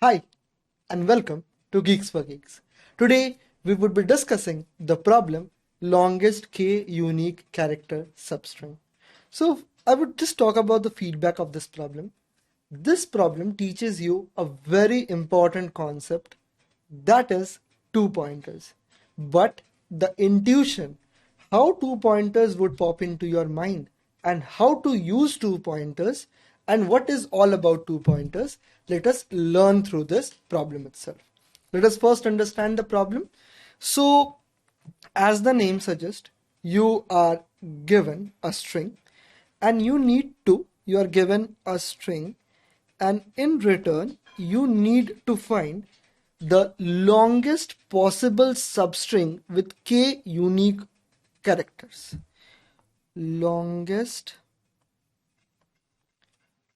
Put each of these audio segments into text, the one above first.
Hi, and welcome to Geeks for Geeks. Today, we would be discussing the problem longest k unique character substring. So, I would just talk about the feedback of this problem. This problem teaches you a very important concept, that is two pointers. But the intuition, how two pointers would pop into your mind, and how to use two pointers, and what is all about two pointers, let us learn through this problem itself. Let us first understand the problem. So, as the name suggests, you are given a string, and you are given a string, and in return you need to find the longest possible substring with k unique characters. Longest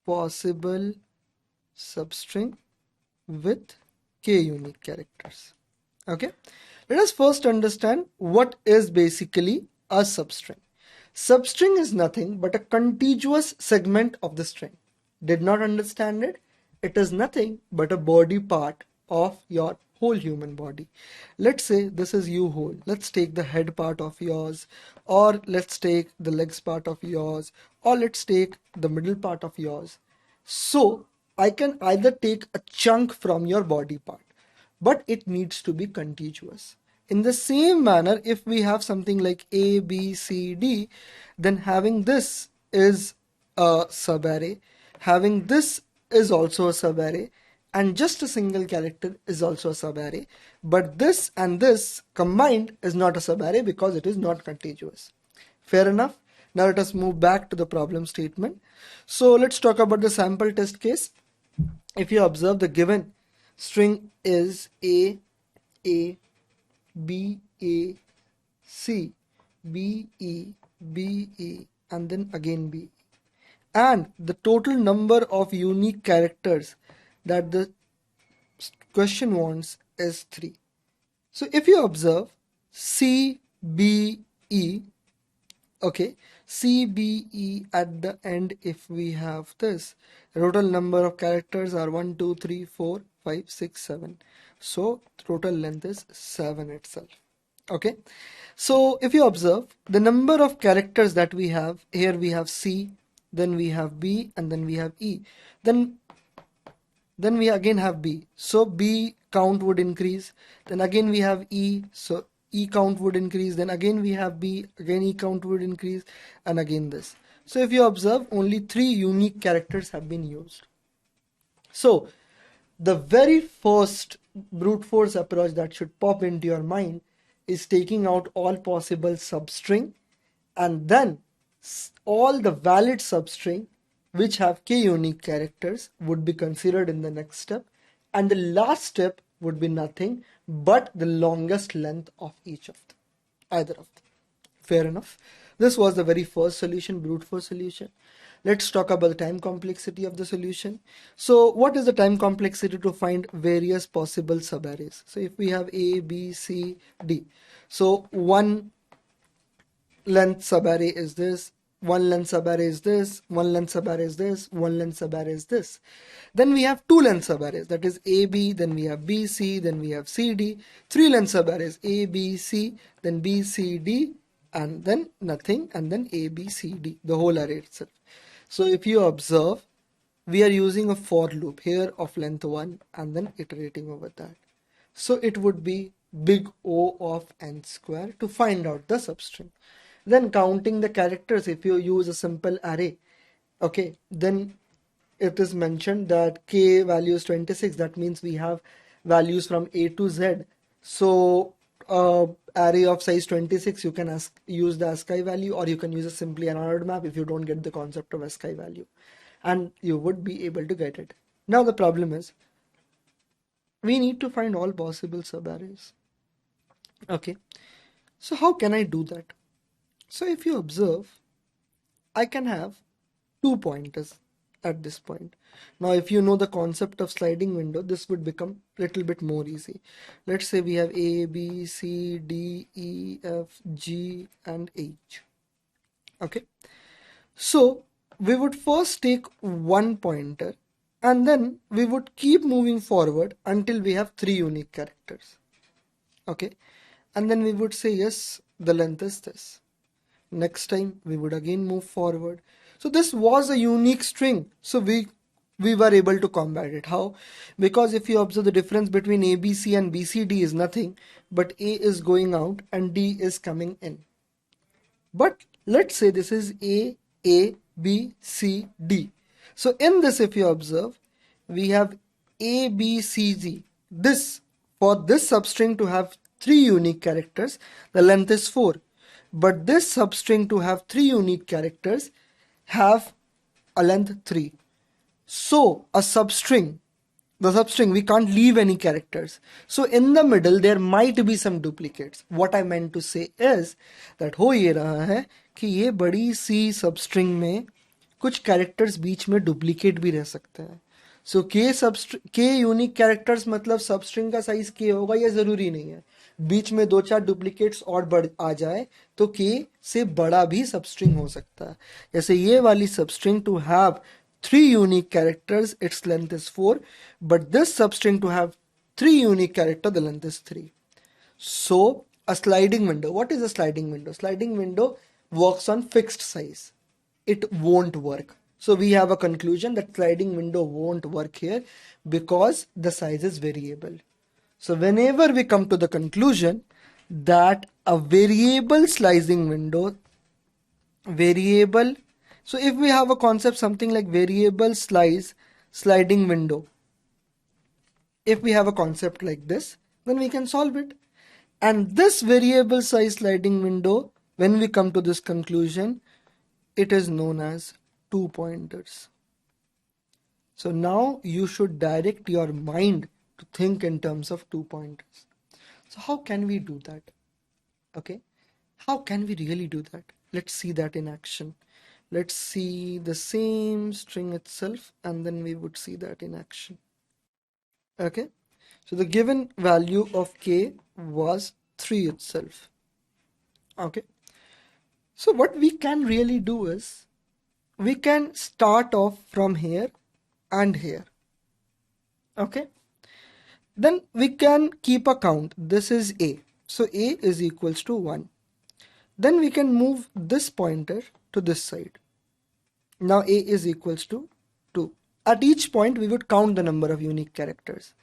possible substring with k unique characters. Okay, let us first understand what is basically a substring. Substring is nothing but a contiguous segment of the string. Did not understand it? It is nothing but a body part of your whole human body. Let's say this is you whole. Let's take the head part of yours, or let's take the legs part of yours, or let's take the middle part of yours. So I can either take a chunk from your body part, but it needs to be contiguous. In the same manner, if we have something like A, B, C, D, then having this is a subarray, having this is also a subarray, and just a single character is also a subarray. But this and this combined is not a subarray because it is not contiguous. Fair enough? Now let us move back to the problem statement. So let's talk about the sample test case. If you observe, the given string is A, B, A, C, B, E, B, E, and then again B. And the total number of unique characters that the question wants is 3. So if you observe C, B, E, okay, C, B, E at the end, if we have this, total number of characters are 1, 2, 3, 4, 5, 6, 7. So total length is 7 itself. Okay, so if you observe the number of characters that we have here, we have C, then we have B, and then we have E. Then we again have B, so B count would increase. Then again we have E, so E count would increase. Then again we have B, again E count would increase, and again this. So if you observe, only 3 unique characters have been used. So the very first brute force approach that should pop into your mind is taking out all possible substring, and then all the valid substring which have k unique characters would be considered in the next step, and the last step would be nothing but the longest length of each of them, either of them. Fair enough. This was the very first solution, brute force solution. Let's talk about the time complexity of the solution. So what is the time complexity to find various possible subarrays? So if we have A, B, C, D. So one length subarray is this, one length subarray is this, one length subarray is this, one length subarray is this. Then we have two length subarrays, that is AB, then we have BC, then we have CD. Three length subarrays, ABC, then BCD, and then nothing, and then ABCD, the whole array itself. So if you observe, we are using a for loop here of length 1 and then iterating over that. So it would be big O of n square to find out the substring. Then counting the characters, if you use a simple array, okay, then it is mentioned that k value is 26. That means we have values from A to Z. So array of size 26, you can use the ASCII value, or you can use a simply an ordered map if you don't get the concept of ASCII value, and you would be able to get it. Now the problem is we need to find all possible subarrays. Okay, so how can I do that? So if you observe, I can have 2 pointers at this point. Now if you know the concept of sliding window, this would become a little bit more easy. Let's say we have A, B, C, D, E, F, G, and H. Okay, so we would first take one pointer and then we would keep moving forward until we have 3 unique characters. Okay, and then we would say yes, the length is this. Next time we would again move forward. So this was a unique string, so we were able to combat it. How? Because if you observe, the difference between ABC and BCD is nothing, but A is going out and D is coming in. But let's say this is A, B, C, D. So in this, if you observe, we have A, B, C, G. This, for this substring to have 3 unique characters, the length is 4. But this substring to have 3 unique characters have a length 3. So a substring, the substring, we can't leave any characters. So in the middle there might be some duplicates. What I meant to say is that हो ये रहा है कि ये बड़ी सी substring में कुछ characters बीच में duplicate भी रह सकते हैं. So k unique characters मतलब substring का size k होगा, ये जरूरी नहीं है. बीच में 2-4 duplicates और बढ़ आ जाए तो k से बड़ा भी substring हो सकता है. जैसे ये वाली substring to have 3 unique characters, its length is 4, but this substring to have 3 unique character, the length is 3. So a sliding window, what is a sliding window? Sliding window works on fixed size. It won't work. So we have a conclusion that sliding window won't work here because the size is variable. So whenever we come to the conclusion that a variable slicing window, so if we have a concept something like variable sliding window, if we have a concept like this, then we can solve it. And this variable size sliding window, when we come to this conclusion, it is known as 2 pointers. So now you should direct your mind to think in terms of 2 pointers. So how can we do that? Okay, how can we really do that? Let's see that in action. Let's see the same string itself and then we would see that in action. Okay, so the given value of k was 3 itself. Okay, so what we can really do is we can start off from here and here. Okay, then we can keep a count. This is a, so a is equals to 1. Then we can move this pointer to this side. Now a is equals to 2. At each point we would count the number of unique characters.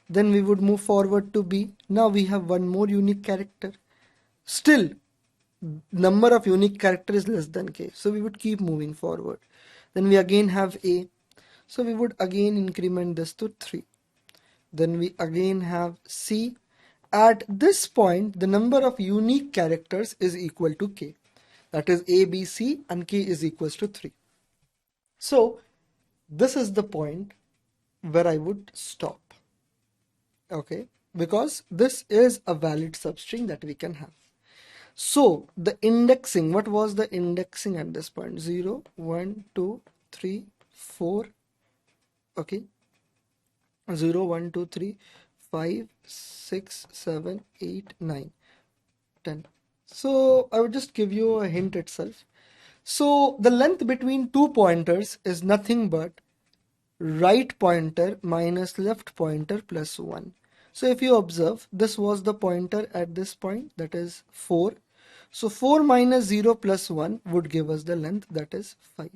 Then we would move forward to b. Now we have one more unique character. Still number of unique character is less than k, so we would keep moving forward. Then we again have a, so we would again increment this to 3. Then we again have c. At this point the number of unique characters is equal to k, that is a, b, c, and k is equals to 3. So this is the point where I would stop. Okay, because this is a valid substring that we can have. So the indexing, what was the indexing at this point? 0, 1, 2, 3, 4. Okay, 0, 1, 2, 3, 5, 6, 7, 8, 9, 10. So I would just give you a hint itself. So the length between 2 pointers is nothing but right pointer minus left pointer plus 1. So if you observe, this was the pointer at this point, that is 4. So 4 minus 0 plus 1 would give us the length, that is 5.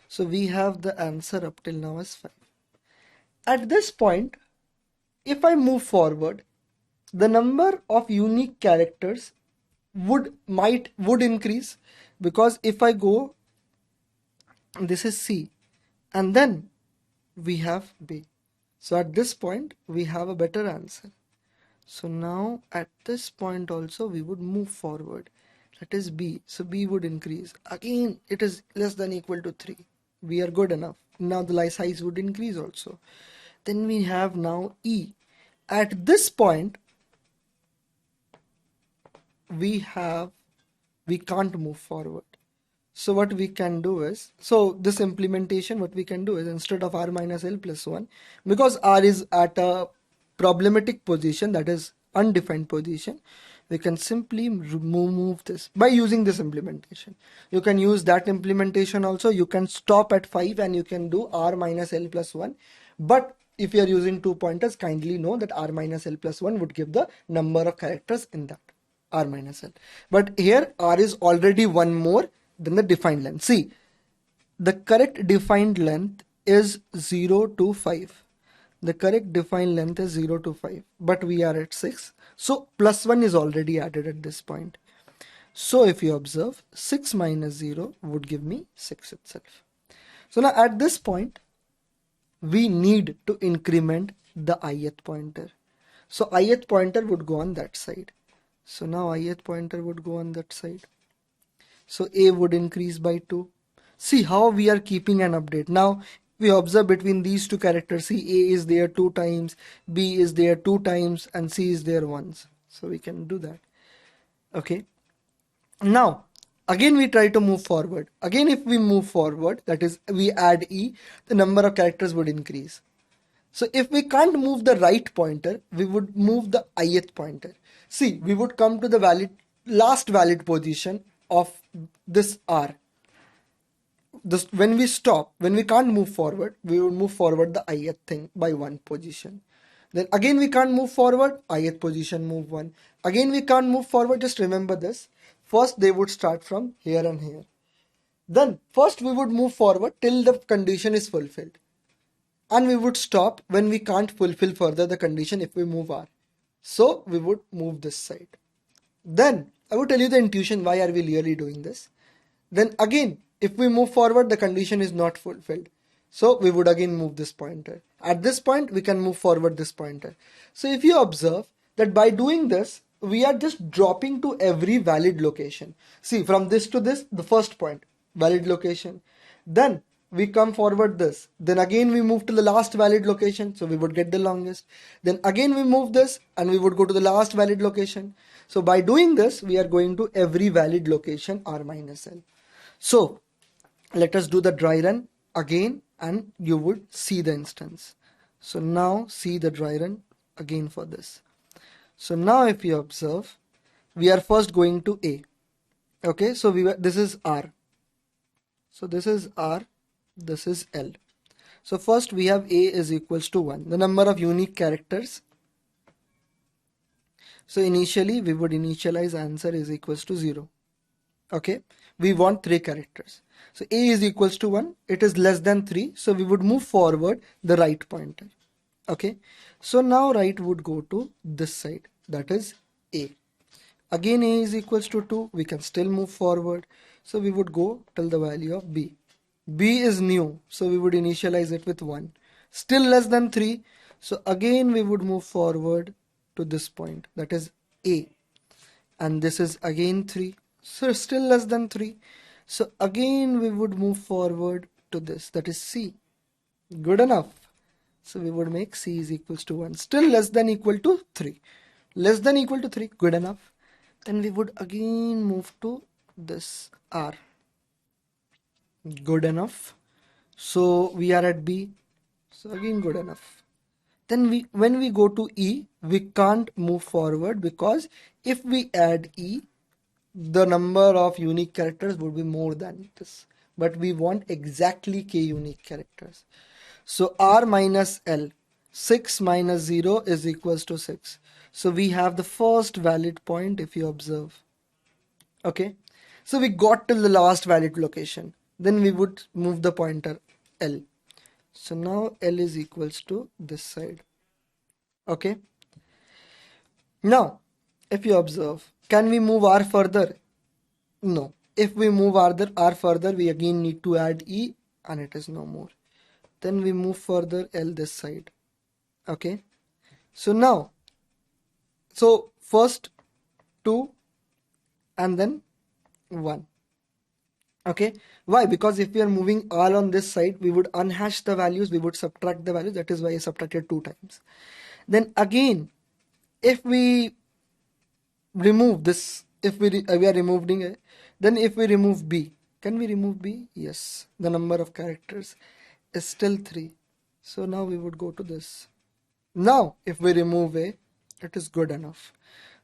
So we have the answer up till now as 5. At this point, if I move forward, the number of unique characters would increase, because if I go, this is C and then we have B. So at this point we have a better answer. So now at this point also we would move forward, that is B. So B would increase. Again it is less than equal to 3. We are good enough. Now the size would increase also. Then we have now E. At this point we can't move forward. So what we can do is, so this implementation, what we can do is, instead of r minus l plus 1, because r is at a problematic position, that is undefined position, we can simply remove this by using this implementation. You can use that implementation also. You can stop at 5 and you can do r minus l plus 1. But if you are using 2 pointers, kindly know that r minus l plus 1 would give the number of characters in that r minus l. But here r is already one more than the defined length. See, the correct defined length is 0 to 5. The correct defined length is 0 to 5, but we are at 6. So plus 1 is already added at this point. So if you observe, 6 minus 0 would give me 6 itself. So now at this point, we need to increment the ith pointer. So ith pointer would go on that side. So now ith pointer would go on that side. So a would increase by 2. See how we are keeping an update. Now we observe between these two characters. See, a is there 2 times, b is there 2 times, and c is there once. So we can do that. Okay. Now again we try to move forward. Again if we move forward, that is we add e, the number of characters would increase. So if we can't move the right pointer, we would move the ith pointer. See, we would come to the last valid position of this r. When we can't move forward, we will move forward the ith thing by 1 position. Then again we can't move forward, ith position move 1. Again we can't move forward, just remember this. First they would start from here and here. Then first we would move forward till the condition is fulfilled. And we would stop when we can't fulfill further the condition if we move r. So we would move this side. Then I would tell you the intuition why are we really doing this. Then again, if we move forward, the condition is not fulfilled. So we would again move this pointer. At this point, we can move forward this pointer. So if you observe that by doing this, we are just dropping to every valid location. See, from this to this, the first point, valid location. Then we come forward this. Then again we move to the last valid location. So we would get the longest. Then again we move this and we would go to the last valid location. So by doing this, we are going to every valid location r minus l. So let us do the dry run again and you would see the instance. So now see the dry run again for this. So now if you observe, we are first going to A. Okay, so this is R. So this is R, this is L. So first we have A is equals to 1, the number of unique characters. So initially we would initialize answer is equals to 0. Okay, we want 3 characters. So A is equals to 1, it is less than 3, so we would move forward the right pointer. Okay, so now right would go to this side, that is A. Again A is equals to 2, we can still move forward. So we would go till the value of B. B is new, so we would initialize it with 1. Still less than 3, so again we would move forward to this point, that is A. And this is again 3, so still less than 3. So again we would move forward to this, that is C. Good enough. So we would make C is equals to 1, still less than equal to 3. Less than equal to 3, good enough. Then we would again move to this R. Good enough. So we are at B. So again good enough. Then when we go to E, we can't move forward because if we add E, the number of unique characters would be more than this. But we want exactly k unique characters. So R minus L, 6 minus 0 is equals to 6. So we have the first valid point if you observe. Okay. So we got till the last valid location. Then we would move the pointer L. So now L is equals to this side. Okay. Now, if you observe, can we move R further? No. If we move R further, we again need to add E and it is no more. Then we move further L this side. Okay. So now, so first 2 and then 1. Okay. Why? Because if we are moving all on this side, we would unhash the values, we would subtract the values. That is why I subtracted 2 times. Then again, if we remove this, if we are removing it, then if we remove B, can we remove B? Yes. The number of characters is still 3. So now we would go to this. Now, if we remove A, it is good enough.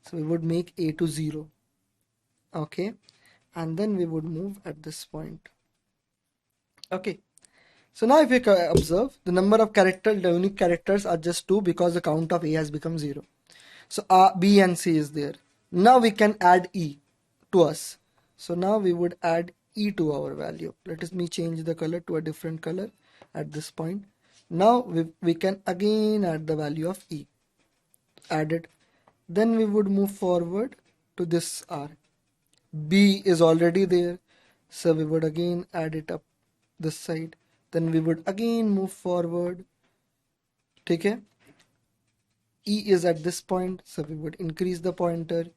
So we would make a to 0. Okay, and then we would move at this point. Okay, so now if you observe, the number of characters, the unique characters are just 2 because the count of a has become 0. So B and C is there. Now we can add E to us. So now we would add E to our value. Let me change the color to a different color at this point. Now we can again add the value of E. Added. Then we would move forward to this R. B is already there. So we would again add it up this side. Then we would again move forward. Okay? E is at this point, so we would increase the pointer.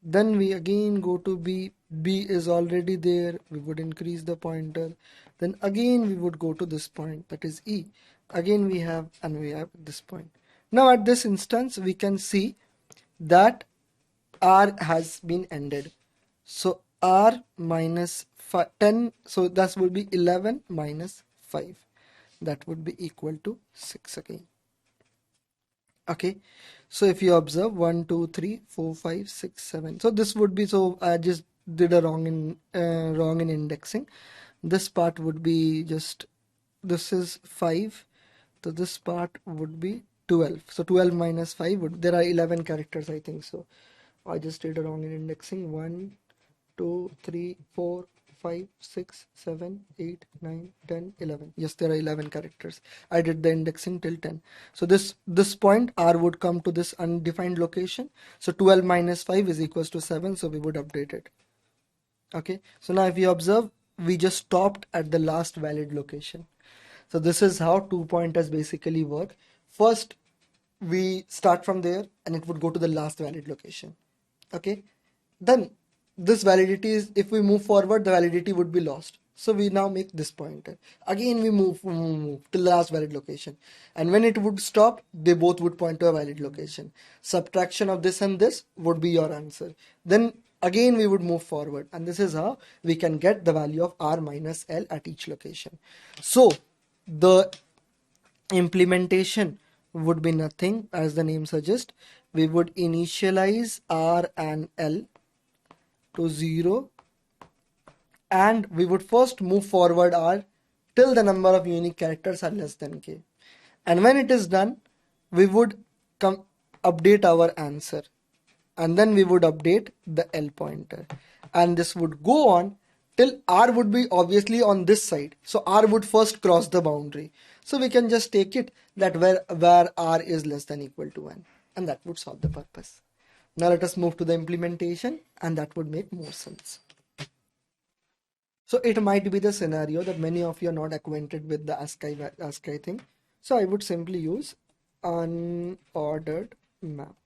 Then we again go to B. B is already there. We would increase the pointer. Then again we would go to this point, that is E. Again we have this point. Now at this instance we can see that R has been ended. So R minus 10, so that would be 11 minus 5. That would be equal to 6 again. Okay, so if you observe 1 2 3 4 5 6 7, so this would be, so I just did a wrong in indexing. This part would be just, this is 5, so this part would be 12. So 12 minus 5 would, there are 11 characters, I think. So I just did a wrong in indexing. 1 2 3 4 5 6 7 8 9 10 11. Yes, there are 11 characters. I did the indexing till 10. So this point R would come to this undefined location. So 12 minus 5 is equals to 7, so we would update it. Okay, so now if you observe, we just stopped at the last valid location. So this is how 2 pointers basically work. First we start from there and it would go to the last valid location. Okay, then this validity is, if we move forward, the validity would be lost. So we now make this pointer. Again we move till the last valid location. And when it would stop, they both would point to a valid location. Subtraction of this and this would be your answer. Then again we would move forward. And this is how we can get the value of R minus L at each location. So the implementation would be nothing, as the name suggests. We would initialize R and L to 0, and we would first move forward R till the number of unique characters are less than k. And when it is done, we would update our answer, and then we would update the L pointer, and this would go on till R would be obviously on this side. So R would first cross the boundary. So we can just take it that where R is less than equal to 1, and that would solve the purpose. Now let us move to the implementation, and that would make more sense. So it might be the scenario that many of you are not acquainted with the ASCII thing. So I would simply use unordered map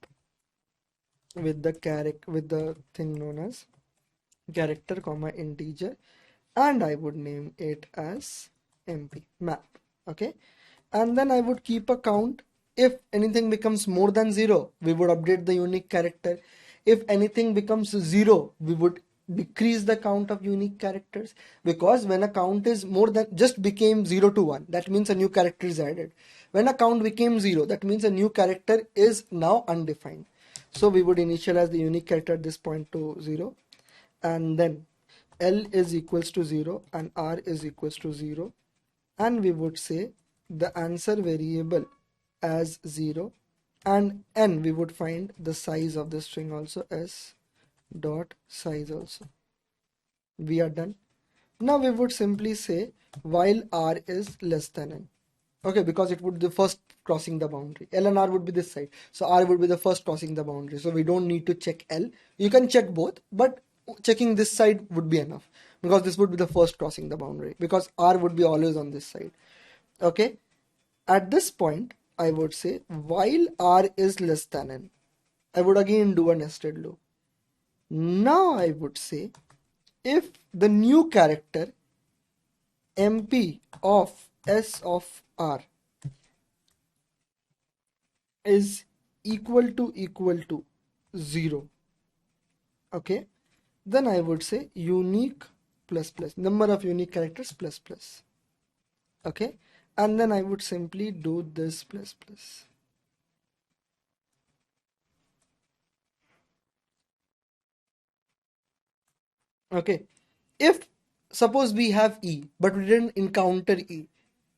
with the thing known as character comma integer, and I would name it as MP map. Okay, and then I would keep a count. If anything becomes more than 0, we would update the unique character. If anything becomes 0, we would decrease the count of unique characters, because when a count is more than, just became 0 to 1, that means a new character is added. When a count became 0, that means a new character is now undefined. So we would initialize the unique character at this point to 0, and then L is equals to 0 and R is equals to 0, and we would say the answer variable as 0, and n we would find the size of the string also as dot size also. We are done. Now we would simply say while R is less than n. Okay, because it would be the first crossing the boundary. L and R would be this side, so R would be the first crossing the boundary, so we don't need to check L. You can check both, but checking this side would be enough, because this would be the first crossing the boundary, because R would be always on this side. Okay, at this point I would say while R is less than n, I would again do a nested loop. Now I would say if the new character MP of S of R is equal to 0, okay, then I would say unique plus plus, number of unique characters plus plus. Okay, and then I would simply do this plus plus. Okay. If suppose we have E, but we didn't encounter E,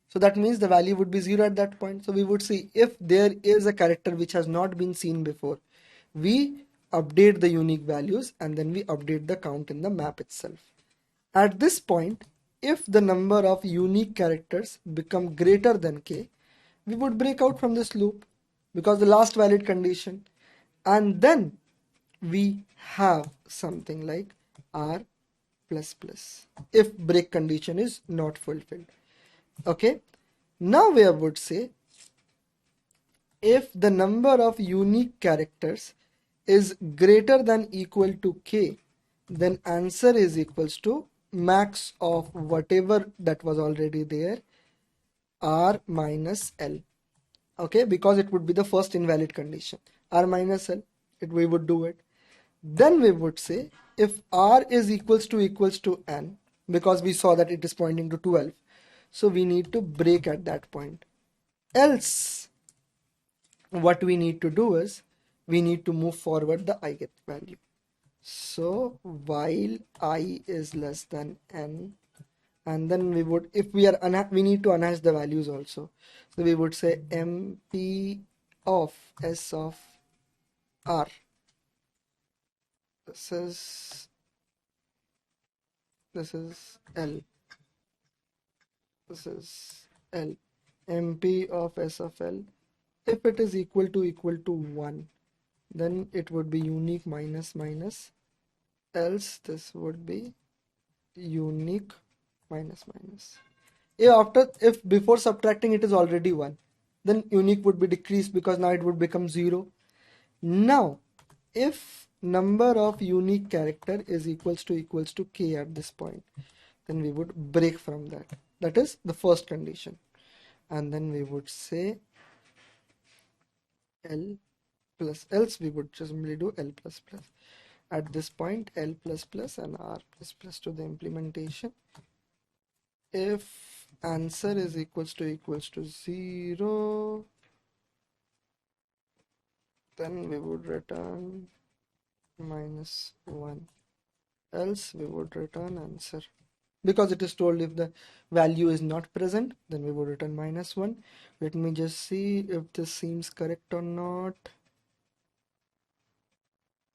so that means the value would be 0 at that point. So we would see if there is a character which has not been seen before, we update the unique values and then we update the count in the map itself. At this point, if the number of unique characters become greater than k, we would break out from this loop because the last valid condition, and then we have something like r plus plus if break condition is not fulfilled. Okay, now we would say if the number of unique characters is greater than equal to k, then answer is equals to max of whatever that was already there, r minus l. Okay, because it would be the first invalid condition, r minus l, we would do it. Then we would say if r is equals to n, because we saw that it is pointing to 12, so we need to break at that point. Else what we need to do is we need to move forward the ith value. So while I is less than n, and then we would, if we are we need to unhash the values also. So we would say mp of s of r. This is l. This is l. mp of s of l. If it is equal to 1, then it would be unique minus minus, else this would be unique minus minus. If before subtracting it is already 1, then unique would be decreased because now it would become 0. Now if number of unique character is equals to k at this point, then we would break from that. That is the first condition, and then we would say l plus, else we would just simply do l plus plus. At this point, l plus plus and r plus plus to the implementation. If answer is equals to 0, then we would return -1, else we would return answer. Because it is told if the value is not present, then we would return -1. Let me just see if this seems correct or not.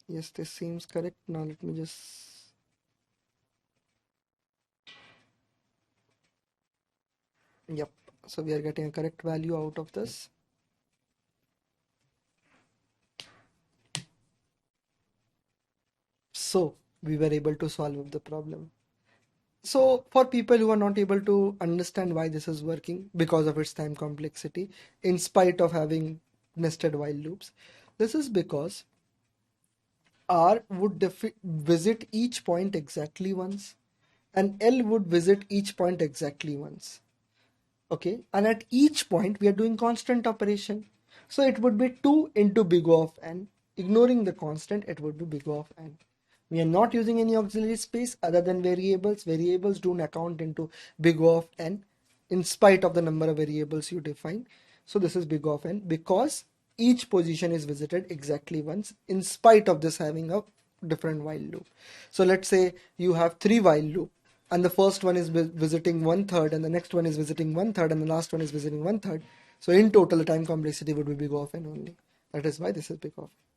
Yes, this seems correct. Now let me just, yep, so we are getting a correct value out of this. So we were able to solve the problem. So for people who are not able to understand why this is working because of its time complexity, in spite of having nested while loops, this is because R would visit each point exactly once, and L would visit each point exactly once. Okay, and at each point we are doing constant operation. So it would be 2 into big O of n. Ignoring the constant, it would be big O of n. We are not using any auxiliary space other than variables. Variables don't account into big O of n in spite of the number of variables you define. So this is big O of n because each position is visited exactly once in spite of this having a different while loop. So let's say you have 3 while loop, and the first one is visiting 1/3, and the next one is visiting 1/3, and the last one is visiting 1/3. So in total the time complexity would be big O of n only. That is why this is big O of n.